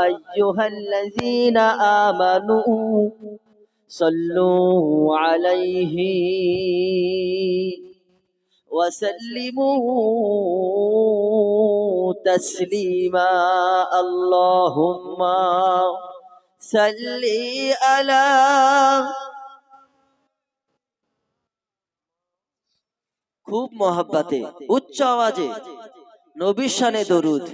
আইয়ুহাল্লাযীনা আমানু সাল্লু আলাইহি ওয়া সাল্লিমু তাসলিমা। আল্লাহুম্মা সাল্লি আলা। খুব মহব্বতে উচ্চ আওয়াজে নবীর শানে দরুদ।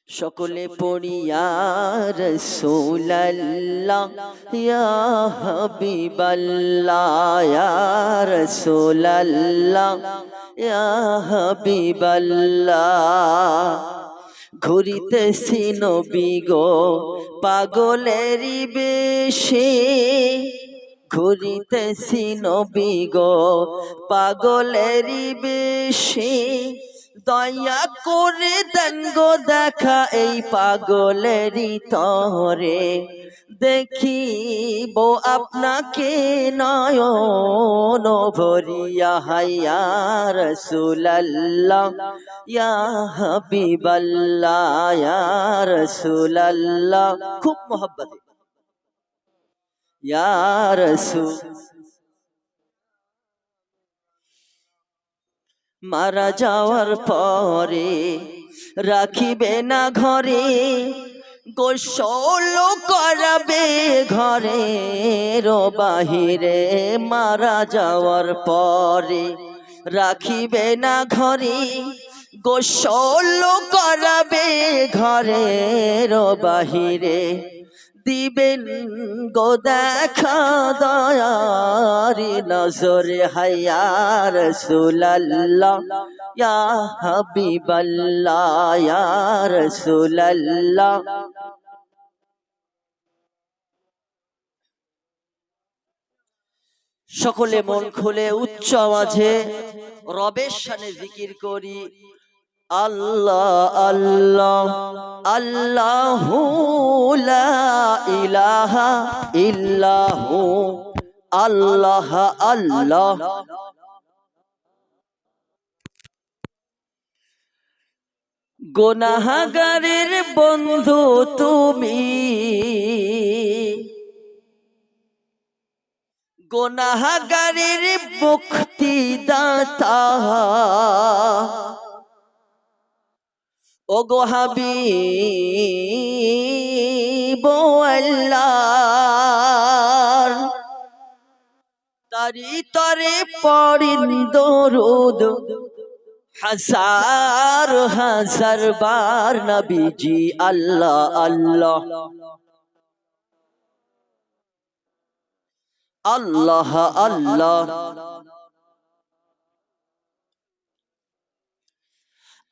সকলে পড়ি ইয়া রাসূলুল্লাহ ইয়া হাবিবাল্লাহ ইয়া রাসূলুল্লাহ ইয়া হাবিবাল্লাহ। ঘুরিতেছি নবী গো পাগলেরই বেশে, ঘুরিতেছি নবী গো পাগলেরই বেশে। দয়া করে দেন গো দেখা এই পাগলেরই তরে, দেখিব আপনাকে নয়ন ভরিয়া। ইয়া রাসূলুল্লাহ ইয়া হাবিবাল্লাহ ইয়া রাসূলুল্লাহ। খুব মহব্বতে ইয়া রাসূল। মারা যাওয়ার পরে রাখিবে না ঘরে, গোসল করাবে ঘরে বাহিরে। মারা যাওয়ার পরে রাখিবে না ঘরে, গোসল করাবে ঘরে বাহিরে। দিবেন গো দেখা দয়ারি নজরে। ইয়া রাসূলুল্লাহ ইয়া হাবিবাল্লাহ ইয়া রাসূলুল্লাহ। সকলে মন খুলে উচ্চ আওয়াজে রবের শানে জিকির করি। আল্লাহ আল্লাহ আল্লাহু লা ইলাহা ইল্লাহু। আল্লাহ আল্লাহ। গুনাহগারের বন্ধু তুমি, গুনাহগারের মুক্তিদাতা। ওগো হাবিব আল্লাহ, তারি তরে পড়িন দরুদ হাজার হাজার বার নবীজি। আল্লাহ আল্লাহ আল্লাহ আল্লাহ।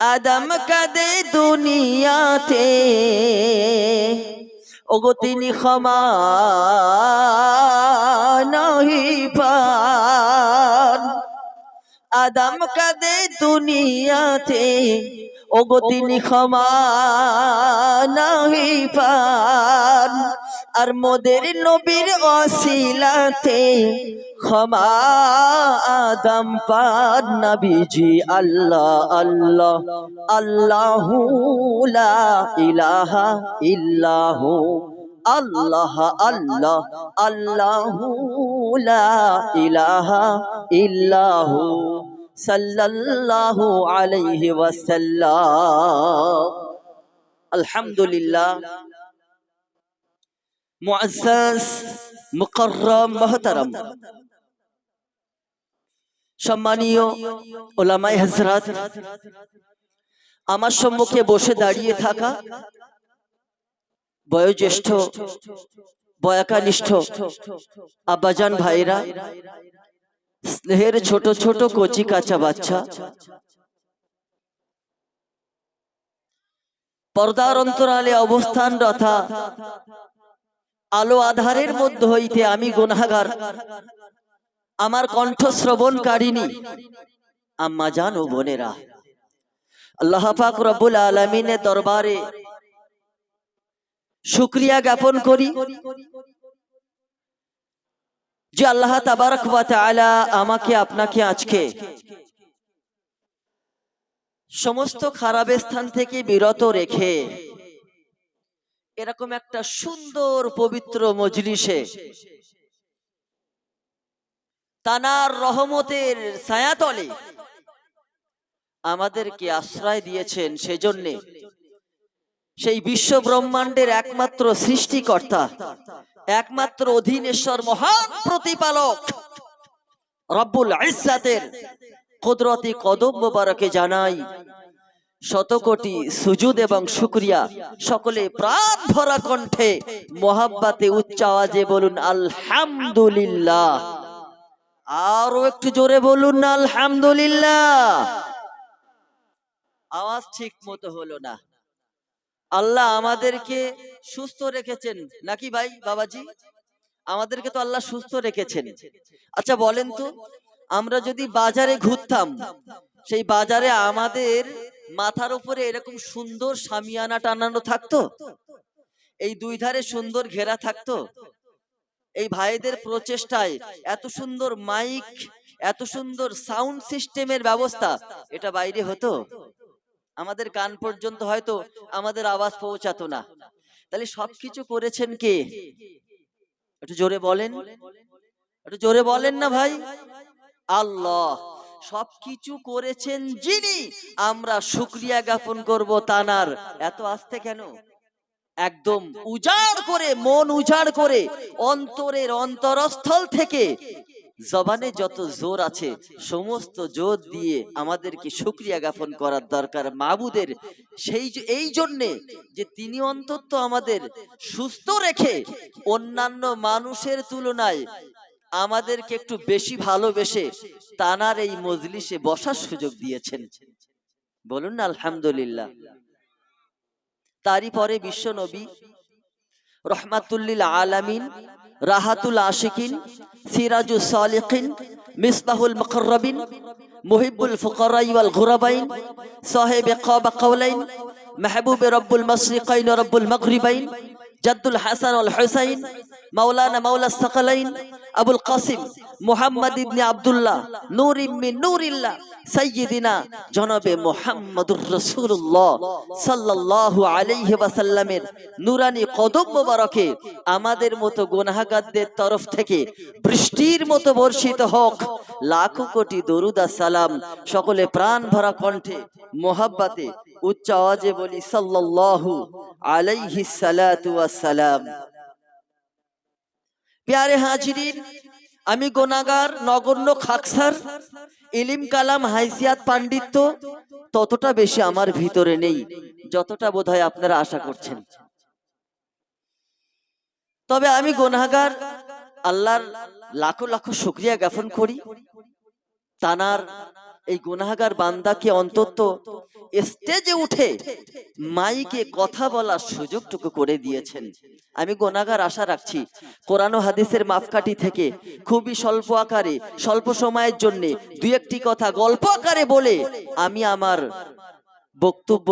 আদম কাদে দুনিয়াতে, ওগো তিনি ক্ষমা নহি পান। আদম কাদে দুনিয়াতে, ওগো তিনি ক্ষমা নহি পান। আর মোদের নবীর ওসিলাতে ক্ষমা আদম পান নবীজি। আল্লাহ আল্লাহ আল্লাহু লা ইলাহা ইল্লাহু। আল্লাহ আল্লাহ আল্লাহু লা ইলাহা ইল্লাহু সাল্লাল্লাহু আলাইহি ওয়াসাল্লাম। আলহামদুলিল্লাহ। মুআজ্জাজ মুকাররম মুহতারাম সম্মানীয় উলামায়ে হযরত, আমার সম্মুখে বসে দাঁড়িয়ে থাকা বয়োজ্যেষ্ঠ বয়াকানিষ্ঠ আব্বাজান ভাইরা, স্নেহের ছোট ছোট কচি কাঁচা বাচ্চা, পর্দার অন্তরালে অবস্থানরতা, আলো আধারের মধ্য হইতে আমি গুনাহগার, আমার কণ্ঠ শ্রবণকারিণী আম্মা জান ও বোনেরা, আল্লাহ পাক রব্বুল আলামিনের দরবারে শুকরিয়া জ্ঞাপন করি যে আল্লাহ তাবারক ওয়া তাআলা আমাকে আপনাকে আজকে সমস্ত খারাপ স্থান থেকে বিরত রেখে এরকম একটা সুন্দর পবিত্র মজলিসে তানার রহমতের ছায়াতলে আমাদেরকে আশ্রয় দিয়েছেন, সেজন্য সেই বিশ্ব ব্রহ্মাণ্ডের একমাত্র সৃষ্টিকর্তা, একমাত্র অধীনেশ্বর, মহান প্রতিপালক রব্বুল ইজ্জাতের কুদরতি কদম মোবারকে জানাই শতকোটি সুজুদ এবং শুকরিয়া। সকলে প্রাণ ভরা কণ্ঠে মোহাব্বতে উচ্চ আওয়াজে বলুন আলহামদুলিল্লাহ। আরো একটু জোরে বলুন না আলহামদুলিল্লাহ। আওয়াজ ঠিক মতো হলো না। আল্লাহ আমাদেরকে সুস্থ রেখেছেন নাকি ভাই বাবাজি? আমাদেরকে তো আল্লাহ সুস্থ রেখেছেন। আচ্ছা বলেন তো, আমরা যদি বাজারে ঘুরতাম, সেই বাজারে আমাদের মাথার উপরে এরকম সুন্দর শামিয়ানা টানানো থাকতো, এই দুই ধারে সুন্দর ঘেরা থাকতো, এই ভাইদের প্রচেষ্টায় এত সুন্দর মাইক, এত সুন্দর সাউন্ড সিস্টেমের ব্যবস্থা, এটা বাইরে হতো? আমাদের কান পর্যন্ত হয়তো আমাদের আওয়াজ পৌঁছাতো না। তাহলে সবকিছু করেছেন কে? একটু জোরে বলেন, একটু জোরে বলেন না ভাই। আল্লাহ। সবকিছু করেছেন যিনি, আমরা শুকরিয়া জ্ঞাপন করব তানার। এত আস্তে কেন? একদম উজাড় করে, মন উজাড় করে, অন্তরের অন্তরস্থল থেকে জবানে যত জোর আছে সমস্ত জোর দিয়ে আমাদেরকে শুকরিয়া জ্ঞাপন করার দরকার মাবুদের। এই জন্যে যে তিনি অন্তত আমাদের সুস্থ রেখে অন্যান্য মানুষের তুলনায় আমাদেরকে একটু বেশি ভালোবেসে তানার এই মজলিসে বসার সুযোগ দিয়েছেন। বলুন না আলহামদুলিল্লাহ। তারই পরে বিশ্ব নবী রহমাতুল্লিল আলামিন, রাহাতুল আশিকিন, সিরাজুস সালিকিন, মিসবাহুল মুকাররাবিন, মুহিব্বুল ফুকারাই ওয়াল গুরাবাইন, সাহেবে কাবা কাওলাইন, মাহবুবে রব্বুল মাশরিকাইন ওয়া রব্বুল মাগরিবাইন, জাদ্দুল হাসান ওয়াল হুসাইন, মাওলানা মাওলা সাকালাইন, আবুল কাসিম মুহাম্মদ ইবনে আব্দুল্লাহ, নূর মিন নূরিল্লাহ, সাইয়্যিদিনা জনাবে মুহাম্মদুর রাসূলুল্লাহ সাল্লাল্লাহু আলাইহি ওয়াসাল্লামের নূরানী কদম মোবারকে আমাদের মতো গুনাহগারদের তরফ থেকে বৃষ্টির মতো বর্ষিত হোক লাখো কোটি দরুদ আর সালাম। সকলে প্রাণ ভরা কণ্ঠে মোহাব্বতে উচ্চ আওয়াজে বলি সাল্লাল্লাহু আলাইহি সালাতু ওয়াস সালাম। প্যারে হাজিরিন, আমি গুনাহগার, নগণ্য, খাকসার। ইলিম কালাম হাইসিয়াত পাণ্ডিত্য ততটা বেশি আমার ভিতরে নেই যতটা বোধহয় আপনারা আশা করছেন। তবে আমি গুনাহগার, আল্লাহর লাখো লাখো শুকরিয়া জ্ঞাপন করি তানার এই গুনাহগার বান্দাকে অন্তত স্টেজে উঠে মাইকে কথা বলার সুযোগটুকু করে দিয়েছেন। আমি গুনাহগার, আশা রাখছি কোরআন ও হাদিসের মাপকাঠি থেকে খুবই স্বল্প আকারে, স্বল্প সময়ের জন্য দুই একটি কথা গল্প আকারে বলে আমি আমার বক্তব্য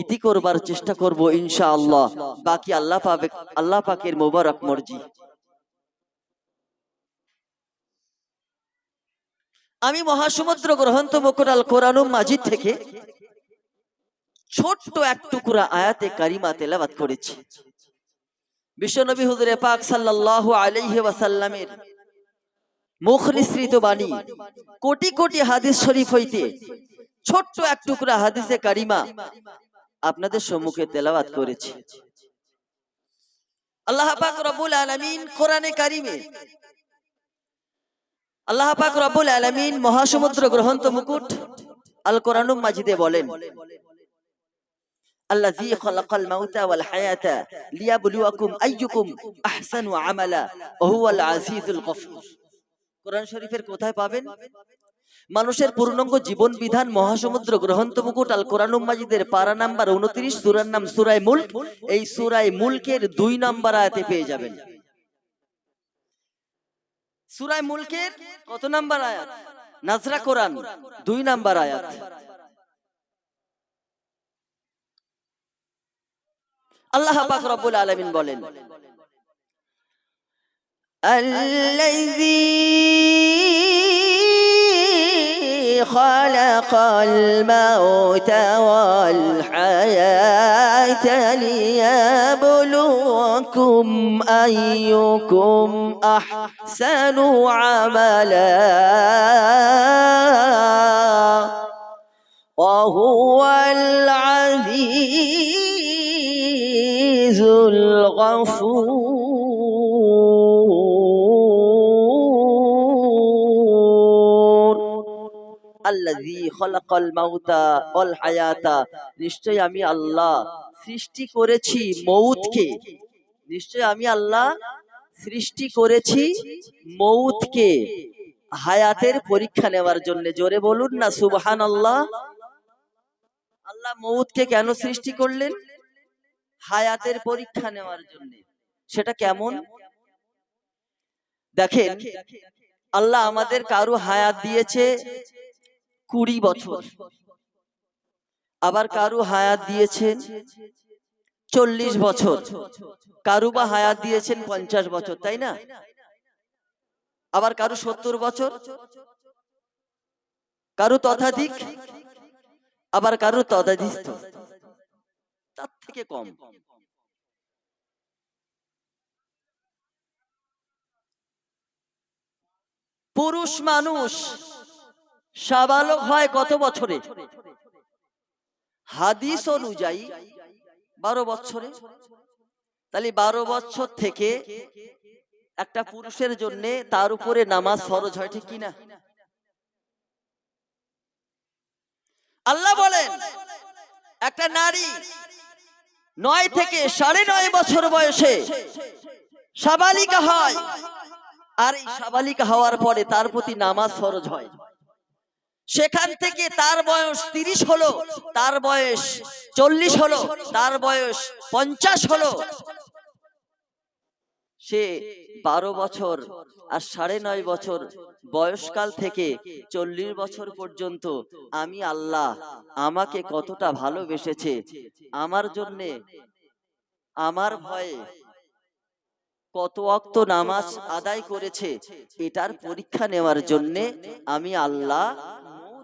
ইতি করবার চেষ্টা করব ইনশাআল্লাহ। বাকি আল্লাহ পাকের মোবারক মর্জি। আমি মহাসমুদ্র গ্রন্থ মুকুট আল কোরআনুল মাজিদ থেকে ছোট্ট এক টুকরা আয়াতে কারিমা তেলাওয়াত করেছি। বিশ্বনবী হুজুরে পাক সাল্লাল্লাহু আলাইহি ওয়াসাল্লামের মুখ নিঃসৃত বাণী, কোটি কোটি হাদিস শরীফ হইতে ছোট্ট এক টুকরা হাদিসে কারিমা আপনাদের সম্মুখে তেলাওয়াত করেছি। আল্লাহ পাক রব্বুল আলামিন কোরআনে কারিমে, আল্লাহ পাক রব্বুল আলামিন মহাসমুদ্র গ্রন্থ মুকুট আল কোরআনুল মাজিদে বলেন, আল্লাযী খালাকাল মাউতা ওয়াল হায়াতা লিয়াবলুয়াকুম আইয়ুকুম আহসানু আমালা ওয়া হুয়াল আজিজুল গফুর। কোরআন শরীফের কোথায় পাবেন? মানুষের পূর্ণাঙ্গ জীবন বিধান মহাসমুদ্র গ্রন্থ মুকুট আল কোরআনুল মাজিদের পারা নাম্বার 29, সূরার নাম সূরা মুলক। এই সূরা মুলকের 2 নাম্বার আয়াতে পেয়ে যাবেন। সূরা মুলকের কত নাম্বার আয়াত? নাজরা কোরআন 2 নাম্বার আয়াত। আল্লাহ পাক রব্বুল আলামিন বলেন, আল্লাযী خلق الموت والحياة ليبلوكم أيكم أحسن عملا وهو العزيز الغفور الذي خلق الموت والحياة নিশ্চয় আমি আল্লাহ সৃষ্টি করেছি মউতকে নিশ্চয় আমি আল্লাহ সৃষ্টি করেছি মউতকে হায়াতের পরীক্ষা নেওয়ার জন্য জোরে বলুন না সুবহানাল্লাহ আল্লাহ মউতকে কেন সৃষ্টি করলেন হায়াতের পরীক্ষা নেওয়ার জন্য সেটা কেমন দেখেন আল্লাহ আমাদের কারো হায়াত দিয়েছে 20 বছর আবার কারো হায়াত দিয়েছেন 40 বছর কারো বা হায়াত দিয়েছেন 50 বছর তাই না আবার কারো 70 বছর কারো তথাধিক আবার কারো তদাধিস্থ তার থেকে কম পুরুষ মানুষ সাবালক হয় কত বছরে হাদিস অনুযায়ী 12 বছরে তাহলে 12 বছর থেকে একটা পুরুষের জন্য তার উপরে নামাজ ফরজ হয় ঠিক কিনা আল্লাহ বলেন একটা নারী 9 থেকে 9.5 বছর বয়সে সাবালিকা হয় আর এই সাবালিকা হওয়ার পরে তার প্রতি নামাজ ফরজ হয় সেখান থেকে তার বয়স 30 হলো তার বয়স 40 হলো তার বয়স 50 হলো সে 12 বছর আর 9.5 বছর বয়সকাল থেকে 40 বছর পর্যন্ত আমি আল্লাহ আমাকে কতটা ভালোবেসেছে আমার জন্য আমার ভয়ে কত ওয়াক্ত নামাজ আদায় করেছে এটার পরীক্ষা নেওয়ার জন্য আমি আল্লাহ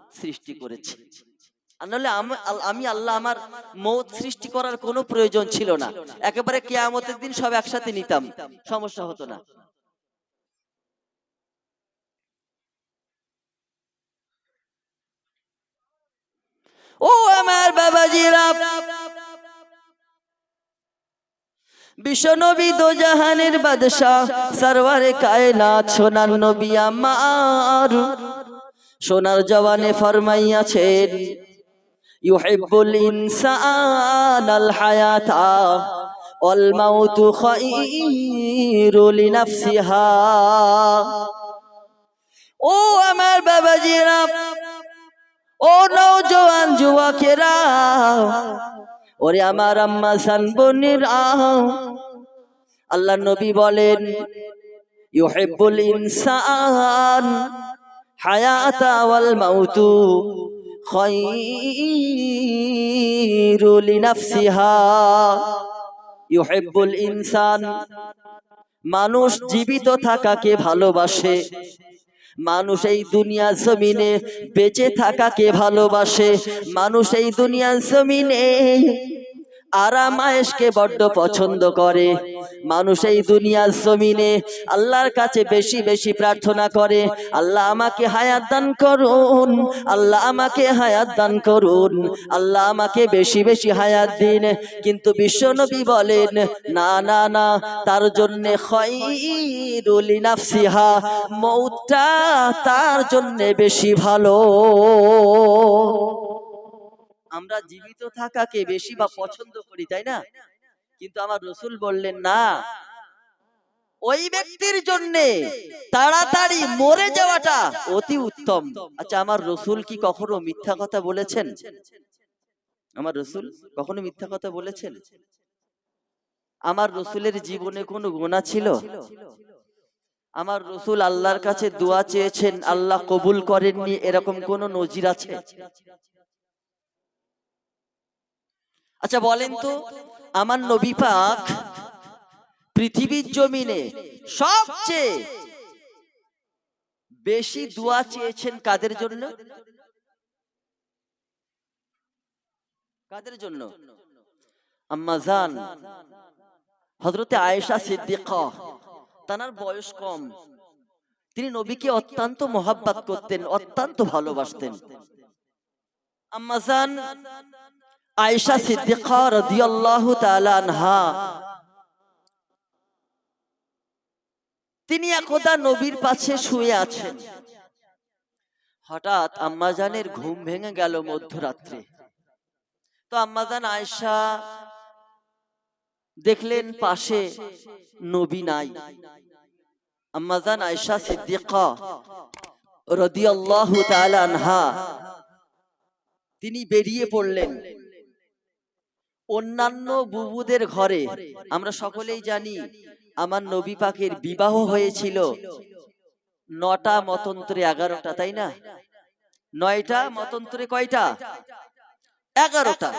মওত সৃষ্টি করেছি নাহলে আমি আল্লাহ আমার মওত সৃষ্টি করার কোনো প্রয়োজন ছিল না একেবারে কিয়ামতের দিন সব একসাথে নিতাম সমস্যা হতো না ও আমার বাবাজিরা বিশ্বনবী দো জাহানের বাদশা সরওয়ারে কায়নাত সোনার নবী আমার সোনার জওয়ানে ফরমাইয়াছেন ইউহিব্বুল ইনসানাল হায়াতা ওয়াল মাউতু খায়রু লিনাফসিহা ও আমার বাবাজিরা ও নওজোয়ান যুবকেরা ওরে আমার আম্মা জান বোনেরা আল্লাহ নবী বলেন ইউহিব্বুল ইনসান হায়াতা ওয়াল মাউতু খায়রু লিনাফসিহা ইউহিব্বুল ইনসান মানুষ জীবিত থাকাকে ভালোবাসে মানুষ এই দুনিয়া জমিনে বেঁচে থাকাকে ভালোবাসে মানুষ এই দুনিয়া জমিনে আরাম আয়েশকে বড্ড পছন্দ করে মানুষ এই দুনিয়ার জমিনে আল্লাহর কাছে বেশি বেশি প্রার্থনা করে আল্লাহ আমাকে হায়াত দান করুন আল্লাহ আমাকে হায়াত দান করুন আল্লাহ আমাকে বেশি বেশি হায়াত দিন কিন্তু বিশ্বনবী বলেন না না না তার জন্য খায়রুল লিনাফসিহা মওতটা তার জন্য বেশি ভালো আমরা জীবিত থাকাকে বেশি বা পছন্দ করি তাই না কিন্তু আমার রাসূল বললেন না ওই ব্যক্তির জন্য তাড়াতাড়ি মরে যাওয়াটা অতি উত্তম আচ্ছা আমার রাসূল কি কখনো মিথ্যা কথা বলেছেন আমার রাসূল কখনো মিথ্যা কথা বলেছেন আমার রাসূলের জীবনে কোনো গুনাহ ছিল আমার রাসূল আল্লাহর কাছে দোয়া চেয়েছেন আল্লাহ কবুল করেননি এরকম কোনো নজির আছে আচ্ছা বলেন তো আমার নবী পাক পৃথিবীর জমিনে সবচেয়ে বেশি দোয়া চেয়েছেন কাদের জন্য কাদের জন্য? আম্মাজান হযরতে আয়েশা সিদ্দিকা, তার বয়স কম, তিনি নবীকে অত্যন্ত মহব্বত করতেন, অত্যন্ত ভালোবাসতেন। আম্মাজান আয়েশা সিদ্দিকা রাদিয়াল্লাহু তাআলা আনহা, তিনি একদা নবীর পাশে শুয়ে আছেন। হঠাৎ আম্মাজানের ঘুম ভেঙে গেল মধ্যরাত্রে। তো আম্মাজান আয়েশা দেখলেন পাশে নবী নাই। আম্মাজান আয়েশা সিদ্দিকা রাদিয়াল্লাহু তাআলা আনহা, তিনি বেরিয়ে পড়লেন অন্যান্য বুবুদের ঘরে। আমরা সকলেই জানি আমার নবী পাকের বিবাহ হয়েছিল 9টা মতন্তরে 11টা, তাই না? 9টা মতন্তরে কয়টা? 11টা।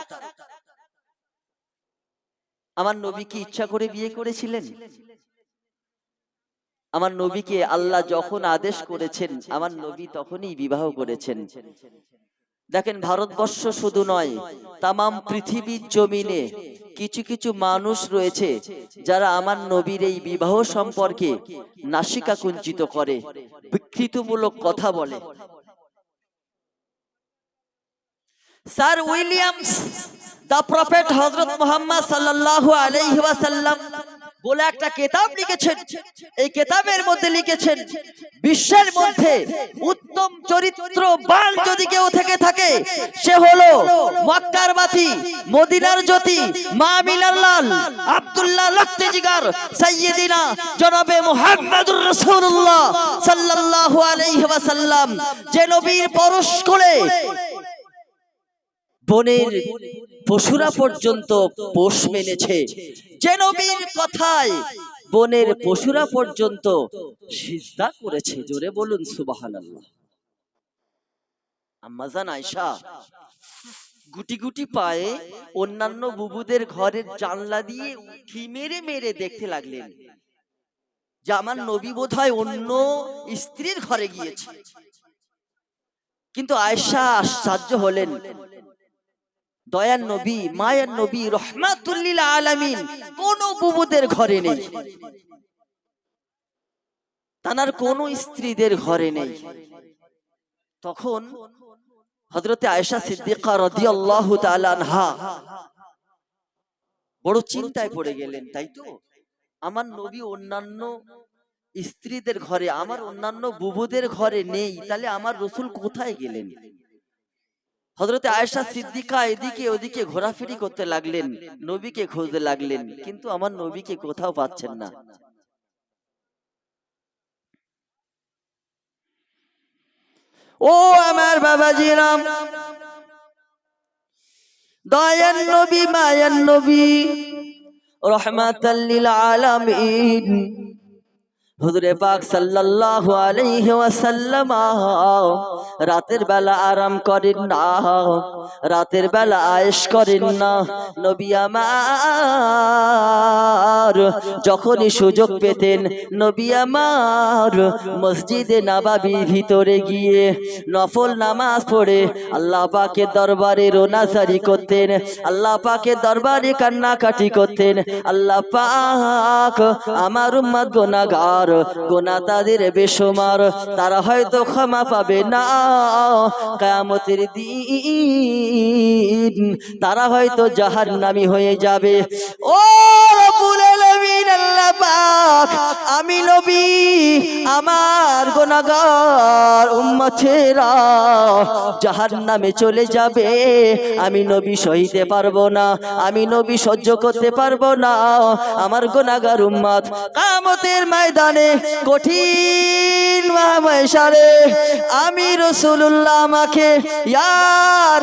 আমার নবী কি ইচ্ছা করে বিয়ে করেছিলেন? আমার নবীকে আল্লাহ যখন আদেশ করেছেন আমার নবী তখনই বিবাহ করেছেন। দেখেন, ভারতবর্ষ শুধু নয়, তামাম পৃথিবীর জমিনে কিছু কিছু মানুষ রয়েছে যারা আমার নবীর এই বিবাহ সম্পর্কে নাসিকা কুঞ্চিত করে, বিকৃতিমূলক কথা বলে। স্যার উইলিয়ামস দা প্রফেট হযরত মুহাম্মদ সাল্লাল্লাহু আলাইহি ওয়াসাল্লাম বলে একটা কিতাব লিখেছেন। এই কিতাবের মধ্যে লিখেছেন, বিশ্বের মধ্যে উত্তম চরিত্রবান যদি কেউ থেকে থাকে সে হলো মক্কার বাতি, মদিনার জ্যোতি, মা মিনার লাল, আব্দুল্লাহ লখতে জিগার, সাইয়্যিদিনা জনাবে মুহাম্মদুর রাসূলুল্লাহ সাল্লাল্লাহু আলাইহি ওয়াসাল্লাম, যে নবীর পরশ করে বনের পশুরা পর্যন্ত পোষ মেনেছে, যে নবীর কথায় বনের পশুরা পর্যন্ত সিজদা করেছে। জোরে বলুন সুবহানাল্লাহ। আম্মাজান আয়েশা গুটি গুটি পায়ে অন্যান্য বুবুদের ঘরের জানলা দিয়ে উঁকি মেরে মেরে দেখতে লাগলেন যে আমার নবী বোধহয় অন্য স্ত্রীর ঘরে গিয়েছে। কিন্তু আয়েশা আশ্চর্য হলেন, দয়ার নবী, মায়ার নবী, রহমাতুল লিল আলামিন কোন বুবুদের ঘরে নেই, তার কোন স্ত্রীদের ঘরে নেই। তখন হযরতে আয়েশা সিদ্দিকা রাদিয়াল্লাহু তাআলা আনহা বড় চিন্তায় পড়ে গেলেন। তাই তো, আমার নবী অন্যান্য স্ত্রীদের ঘরে, আমার অন্যান্য বুবুদের ঘরে নেই, তাহলে আমার রাসূল কোথায় গেলেন? হযরতে আয়েশা সিদ্দিকা এদিকে ওদিকে ঘোরাফেরি করতে লাগলেন, নবীকে খুঁজতে লাগলেন, কিন্তু আমার নবীকে কোথাও পাচ্ছেন না। ও আমার বাবাজিরা, দয়ার নবী, মায়ার নবী, রহমাতাল লিল আলামিন হুজুরে পাক সাল্লাল্লাহু আলাইহি ওয়াসাল্লাম রাতের বেলা আরাম করেন না, রাতের বেলা আয়েশ করেন না। নবী আমার যখনই সুযোগ পেতেন, নবী আমার মসজিদে নববীর ভিতরে গিয়ে নফল নামাজ পড়ে আল্লাহ পাকের দরবারে রোনাজারি করতেন, আল্লাহ পাকের দরবারে কান্নাকাটি করতেন। আল্লাহ পাক আমার উম্মত গুনাহগার, গুনাহ তাদের বেশুমার, তারা হয়তো ক্ষমা পাবে না কিয়ামতের দিন, তারা হয়তো জাহান্নামী হয়ে যাবে। ও রব্বুল আলামিন, আল্লাহ পাক আমি নবী, আমার গুনাহগার উম্মতেরা জাহান্নামে চলে যাবে, আমি নবী সইতে পারবো না, আমি নবী সহ্য করতে পারবো না। আমার গুনাহগার উম্মত কিয়ামতের ময়দানে কঠিন মাহশারে আমি রাসূলুল্লাহ আমাকে ইয়া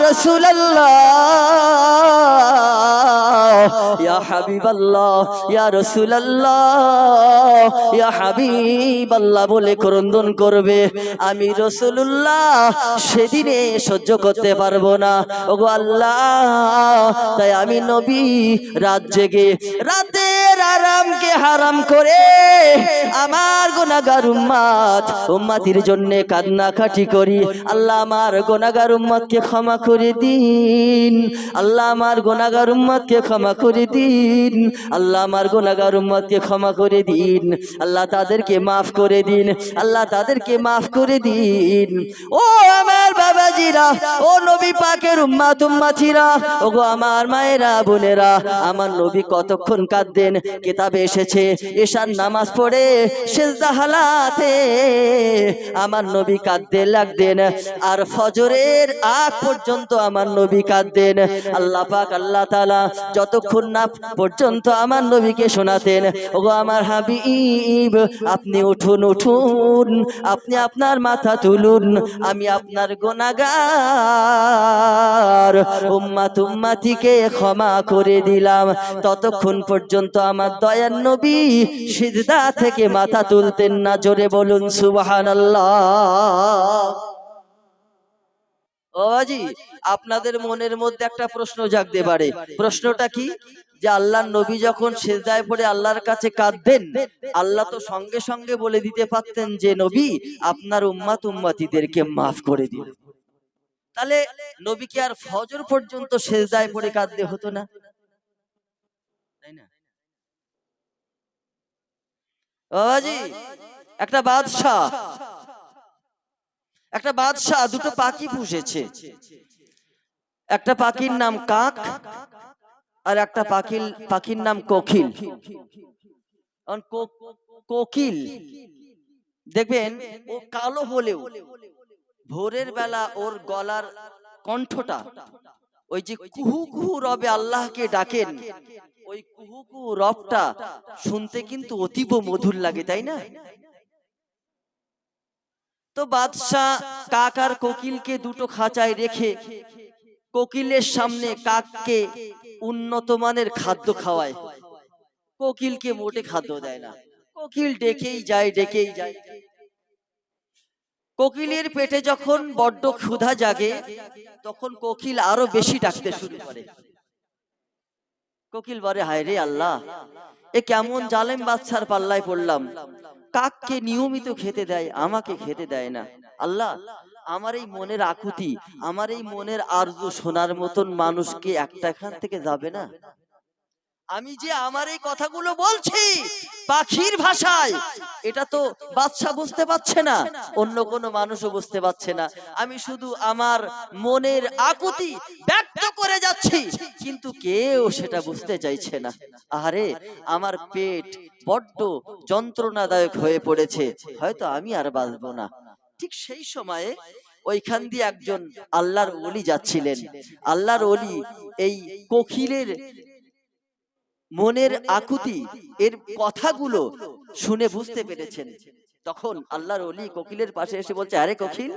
রাসূলুল্লাহ, ইয়া হাবিবাল্লাহ, ইয়া রাসূলুল্লাহ, ইয়া হাবিবাল্লাহ বলে ক্রন্দন করবে। আমি রাসূলুল্লাহ সেদিনে সহ্য করতে পারবো না, ওগো আল্লাহ। তাই আমি নবী রাত জেগে রাতের আরামকে হারাম করে আমার গুনাহগার উম্মতির জন্য কান্নাকাটি করি। আল্লাহ আমার গুনাহগার উম্মতকে ক্ষমা করে দিন। আল্লাহ আমার গুনাহগার উম্মতকে ক্ষমা করে দিন। আল্লাহ আমার গুনাহগার উম্মতকে ক্ষমা করে দিন। আল্লাহ তাদেরকে মাফ করে দিন। আল্লাহ তাদেরকে মাফ করে দিন। ও আমার বাবাজিরা, ও নবী পাকের উম্মতিরা, ওগো আমার মায়েরা বোনেরা, আমার নবী কতক্ষণ কাঁদতেন। কিতাবে এসেছে ঈশার নামাজ পড়ে সিজদা হালাতে আমার নবী কাঁদতে লাগতেন, আর ফজরের আগ পর্যন্ত আমার নবী কাঁদতেন। আল্লাহ পাক আল্লাহ তাআলা যতক্ষণ না পর্যন্ত আমার নবীকে শোনাতেন, ওগো আমার হাবিব আপনি উঠুন উঠুন, আপনি আপনার মাথা তুলুন, আমি আপনার গুনাহগার উম্মতিকে ক্ষমা করে দিলাম। ততক্ষণ পর্যন্ত আমার দয়ার নবী সিজদা থেকে মাথা তুলতেন না। জোরে বলুন সুবহানাল্লাহ। ও বাজি, আপনাদের মনের মধ্যে একটা প্রশ্ন জাগতে পারে। প্রশ্নটা কি? যে আল্লাহর নবী যখন সিজদায় পড়ে আল্লাহর কাছে কাঁদতেন, আল্লাহ তো সঙ্গে সঙ্গে বলে দিতে পারতেন যে নবী আপনার উম্মতিদেরকে মাফ করে দিন। তাহলে নবীকে আর ফজর পর্যন্ত সিজদায় পড়ে কাঁদতে হতো না, তাই না? বাবাজি, একটা বাদশা দুটো পাখি পুষেছে। একটা পাখির নাম কাক, আর একটা পাখির নাম কোকিল। কোকিল দেখবেন ও কালো হলেও ভোরের বেলা ওর গলার কণ্ঠটা, ওই যে কুহু কুহু রবে আল্লাহকে ডাকেন, ওই কুহু কুহু রবটা শুনতে কিন্তু অতীব মধুর লাগে, তাই না? তো বাদশাহ কাক আর কোকিলকে দুটো খাঁচায় রেখে কোকিলের সামনে কাককে উন্নত মানের খাদ্য খাওয়ায়, কোকিলকে মোটে খাদ্য দেয় না। কোকিল ডেকেই যায়। কোকিলের পেটে যখন বড্ড ক্ষুধা জাগে, তখন কোকিল আরো বেশি ডাকতে শুরু করে। কোকিল বলে, হায় রে আল্লাহ, এ কেমন জালেম বাদশার পাল্লায় পড়লাম। কাককে নিয়মিত খেতে দেয়, আমাকে খেতে দেয় না। আল্লাহ, আমার এই মনের আকুতি, আমার এই মনের আরজু শোনার মতন মানুষকে একটা এখান থেকে যাবে না? আমি যে আমার এই কথাগুলো বলছি পাখির ভাষায়, এটা তো বাদশা বুঝতে পারছে না, অন্য কোনো মানুষও বুঝতে পারছে না। আমি শুধু আমার মনের আকুতি ব্যক্ত করে যাচ্ছি, কিন্তু কেউ সেটা বুঝতে চাইছে না। আরে আমার পেট বড্ড যন্ত্রণাদায়ক হয়ে পড়েছে, হয়তো আমি আর বাঁচবো না। ঠিক সেই সময়ে ওইখান দিয়ে একজন আল্লাহর ওলি যাচ্ছিলেন। আল্লাহর ওলি এই কোকিলের মনের আকুতি, এর কথাগুলো শুনে বুঝতে পেরেছেন। তখন আল্লাহর ওলি কোকিলের পাশে এসে বলছে, আরে কোকিল,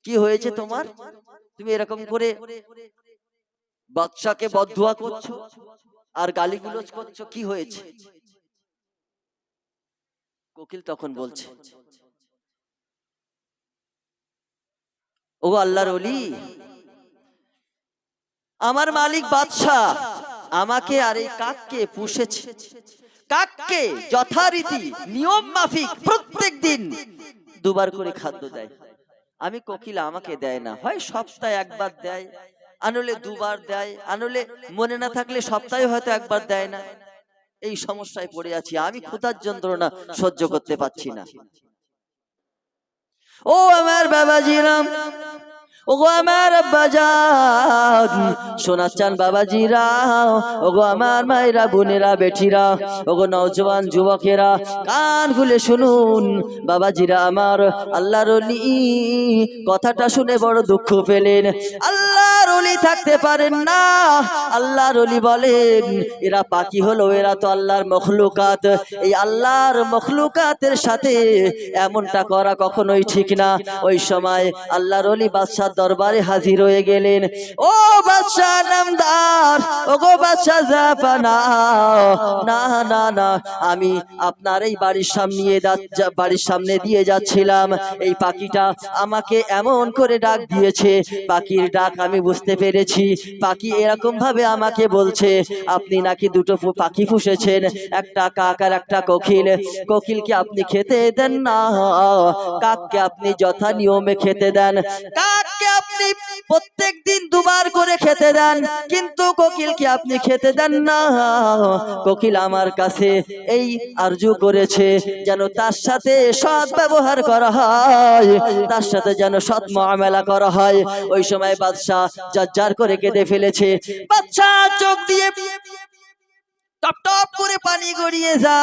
কি হয়েছে তোমার? তুমি এরকম করে বাদশাকে বদদুয়া করছো আর গালিগুলোজ করছো, কি হয়েছে? কোকিল তখন বলছে, ও আল্লাহর ওলি, আমার মালিক বাদশাহ আমাকে আর এই কাককে পুষেছে। কাককে যথারীতি নিয়ম মাফিক প্রত্যেক দিন দুবার করে খাদ্য দেয়। আমি কোকিল আমাকে দেয় না, হয় সপ্তাহে একবার দেয়, আনলে দুবার দেয়, আনলে মনে না থাকলে সপ্তাহে হয়তো একবার দেয় না। এই সমস্যায় পড়ে আছি, আমি ক্ষুধার যন্ত্রণা সহ্য করতে পারছি না। ও আমার বাবাজিরাম, ওগো আমার আব্বাজান, শোনাচ্ছেন বাবাজিরা, ওগো আমার মায়েরা বোনেরা বেটিরা, ওগো নওজওয়ান যুবকেরা, কান খুলে শুনুন বাবাজিরা আমার। আল্লাহর ওলি কথাটা শুনে বড় দুঃখ পেলেন। আল্লাহর ওলি থাকতে পারেন না। আল্লাহর ওলি বলেন, এরা পাখি হলো, এরা তো আল্লাহর মখলুকাত। এই আল্লাহর মখলুকাতের সাথে এমনটা করা কখনোই ঠিক না। ওই সময় আল্লাহর ওলি বাদশাহ দরবারে হাজির হয়ে গেলেন। ও বাদশাহ নামদার, ও গো বাদশাহ জাফানা, না না না, আমি আপনার এই বাড়ির সামনে দিয়ে যাচ্ছিলাম, এই পাখিটা আমাকে এমন করে ডাক দিয়েছে, পাখির ডাক আমি বুঝতে বুঝতে পেরেছি পাখি এরকম ভাবে আমাকে বলছে আপনি নাকি দুটো পাখি পুষেছেন, একটা কাক আর একটা কোকিল। কোকিলকে আপনি খেতে দেন না, কাককে আপনি যথা নিয়মে খেতে দেন। কাককে আপনি প্রত্যেক দিন দুবার করে খেতে দেন, কিন্তু কোকিলকে আপনি খেতে দেন না। কোকিল আমার কাছে এই আরজু করেছে যেন তার সাথে সৎ ব্যবহার করা হয়, তার সাথে যেন সৎ মুআমালা করা হয়। ওই সময় বাদশা জাজ্জার করে কেঁদে ফেলেছে। বাদশা চোখ দিয়ে টপ টপ করে পানি গড়িয়ে যায়।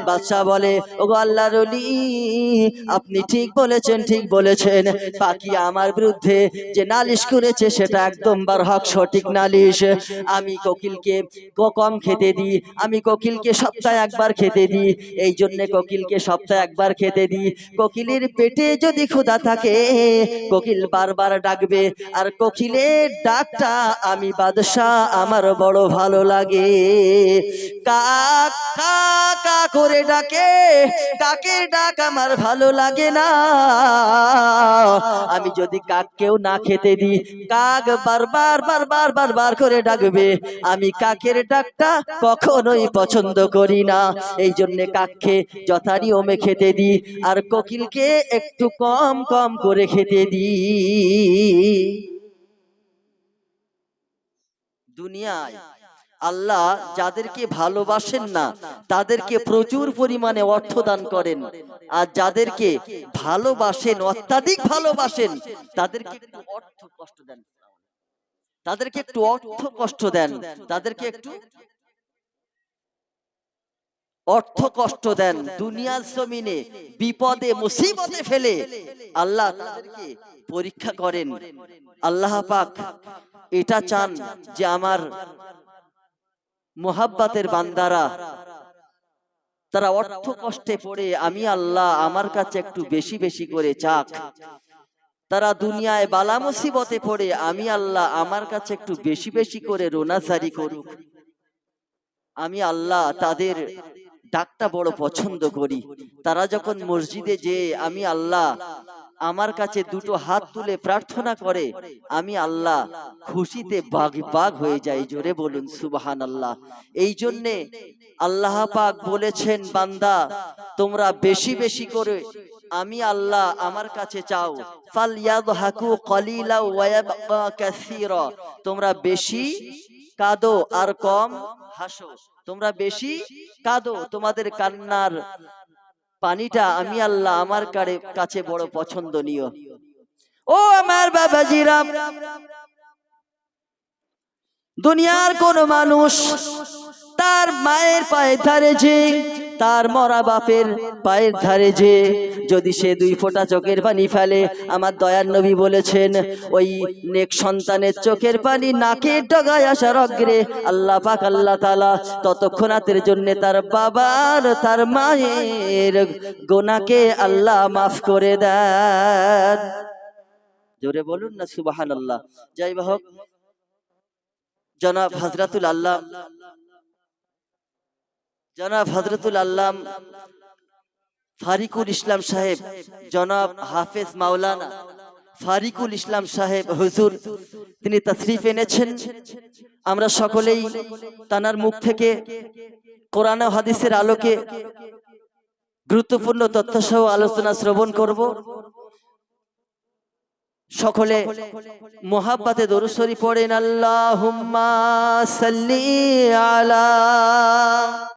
বাদশা বলে ওগো আল্লাহর ওলি, আপনি ঠিক বলেছেন, ঠিক বলেছেন। পাখি আমার বিরুদ্ধে যে নালিশ করেছে সেটা একদম বারহক সঠিক নালিশ। আমি কোকিলকে কম খেতে দিই, আমি কোকিলকে সপ্তাহে একবার খেতে দিই, এই জন্য কোকিলকে সপ্তাহে একবার খেতে দিই। কোকিলের পেটে যদি ক্ষুধা থাকে কোকিল বারবার ডাকবে, আর কোকিলের ডাকটা আমি বাদশা আমার বড় ভালো লাগে। কাক কা কা করে ডাকে, কাকের ডাক আমার ভালো লাগে না। আমি যদি কাককেও না খেতে দিই, কাক বারবার বারবার বারবার করে ডাকবে, আমি কাকের ডাকটা কখনোই পছন্দ করি না। এই জন্য কাককে যথা নিয়মে খেতে দিই, আর কোকিলকে একটু কম কম করে খেতে দিই। দুনিয়ায় আল্লাহ যাদেরকে ভালোবাসেন না তাদেরকে প্রচুর পরিমাণে অর্থ দান করেন, আর যাদেরকে ভালোবাসেন, অত্যাধিক ভালোবাসেন, তাদেরকে একটু অর্থ কষ্ট দেন, তাদেরকে একটু অর্থ কষ্ট দেন, তাদেরকে একটু অর্থ কষ্ট দেন। দুনিয়ার জমিনে বিপদে মুসিবতে ফেলে আল্লাহ তাদেরকে পরীক্ষা করেন। আল্লাহ পাক এটা চান যে আমার মোহাব্বতের বান্দারা তারা অর্থ কষ্টে পড়ে আমি আল্লাহ আমার কাছে একটু বেশি বেশি করে চাক, তারা দুনিয়ায় বালা মুসিবতে পড়ে আমি আল্লাহ আমার কাছে একটু বেশি বেশি করে রোনাজারি করুক। আমি আল্লাহ তাদের ডাকটা বড় পছন্দ করি। তারা যখন মসজিদে যে আমি আল্লাহ আমার কাছে দুটো হাত তুলে প্রার্থনা করে, আমি আল্লাহ খুশিতে বাগ বাগ হয়ে যাই। জোরে বলুন সুবহানাল্লাহ। এই জন্যে আল্লাহ পাক বলেছেন, বান্দা তোমরা বেশি বেশি করে আমি আল্লাহ আমার কাছে চাও। ফালইয়াদহাকু কলিলা ওয়া ইয়াবকা কাসীরা, তোমরা বেশি কাঁদো আর কম হাসো। তোমরা বেশি কাঁদো, তোমাদের কান্নার পানিটা আমি আল্লাহ আমার কাছে বড় পছন্দনীয়। ও আমার বাবাজিরা, দুনিয়ার কোন মানুষ তার মায়ের পায়ের ধারে যে, তার মরা বাপের পায়ের ধারে যে যদি সে দুই ফোঁটা চোখের পানি ফেলে, আমার দয়ার নবী বলেছেন ওই নেক সন্তানের চোখের পানি নাকের ডগায় আসার অগ্রে আল্লাহ পাক আল্লাহ তাআলা ততক্ষণাতের জন্য তার বাবার তার মায়ের গুনাহকে আল্লাহ মাফ করে দেন। জোরে বলুন না সুবহানাল্লাহ। যাই হোক, জনাব হযরতুল আল্লাহ ফারিকুল ইসলাম সাহেব, জনাব হাফেজ মাওলানা ফারিকুল ইসলাম সাহেব হুজুর, তিনি তাশরীফ এনেছেন। আমরা সকলেই তানার মুখ থেকে কোরআন ও হাদিসের আলোকে গুরুত্বপূর্ণ তথ্য সহ আলোচনা শ্রবণ করব। সকলে মুহাব্বতে দরুদ শরীফ পড়েন। আল্লাহুম্মা সাল্লি আলা